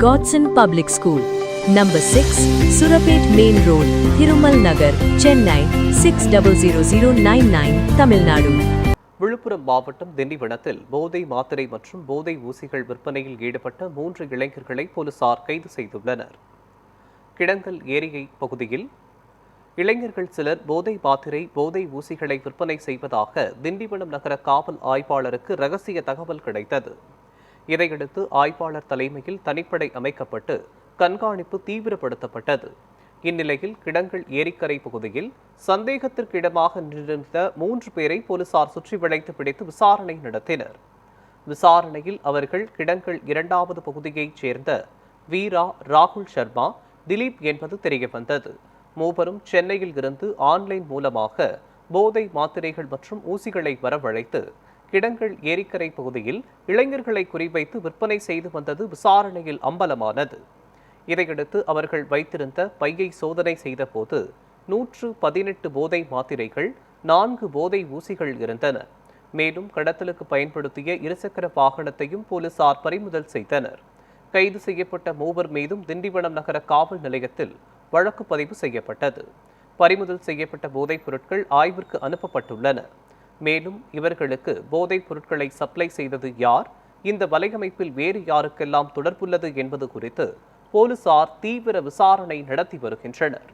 Godson Public School, Number 6, Surapet Main Road, Thirumal Nagar, Chennai 600099, Tamil Nadu. Villupuram மாவட்டம் திண்டிவனத்தில் போதை மாத்திரை மற்றும் போதை ஊசிகள் விற்பனையில் ஈடுபட்ட 3 இளைஞர்களை போலீசார் கைது செய்துள்ளனர். கிடங்கல் ஏரியை பகுதியில் இளைஞர்கள் சிலர் போதை மாத்திரை போதை ஊசிகளை விற்பனை செய்வதாக திண்டிவனம் நகர காவல் ஆய்வாளருக்கு ரகசிய தகவல் கிடைத்தது. இதையடுத்து ஆய்வாளர் தலைமையில் தனிப்படை அமைக்கப்பட்டு கண்காணிப்பு தீவிரப்படுத்தப்பட்டது. இந்நிலையில் கிடங்கல் ஏரிக்கரை பகுதியில் சந்தேகத்திற்கிடமாக நின்றிருந்த 3 பேரை போலீசார் சுற்றி வளைத்து பிடித்து விசாரணை நடத்தினர். விசாரணையில் அவர்கள் கிடங்கல் 2வது பகுதியைச் சேர்ந்த வீரா, ராகுல் சர்மா, திலீப் என்பது தெரியவந்தது. மூவரும் சென்னையில் இருந்து ஆன்லைன் மூலமாக போதை மாத்திரைகள் மற்றும் ஊசிகளை வரவழைத்து கிடங்கல் ஏரிக்கரை பகுதியில் இளைஞர்களை குறிவைத்து விற்பனை செய்து வந்தது விசாரணையில் அம்பலமானது. இதையடுத்து அவர்கள் வைத்திருந்த பையை சோதனை செய்தபோது 118 போதை மாத்திரைகள், 4 போதை ஊசிகள் இருந்தன. மேலும் கடத்தலுக்கு பயன்படுத்திய இருசக்கர வாகனத்தையும் போலீசார் பறிமுதல் செய்தனர். கைது செய்யப்பட்ட 3 மீதும் திண்டிவனம் நகர காவல் நிலையத்தில் வழக்கு பதிவு செய்யப்பட்டது. பறிமுதல் செய்யப்பட்ட போதைப் பொருட்கள் ஆய்விற்கு அனுப்பப்பட்டுள்ளன. மேலும் இவர்களுக்கு போதைப் பொருட்களை சப்ளை செய்தது யார், இந்த வலையமைப்பில் வேறு யாருக்கெல்லாம் தொடர்புள்ளது என்பது குறித்து போலீசார் தீவிர விசாரணை நடத்தி வருகின்றனர்.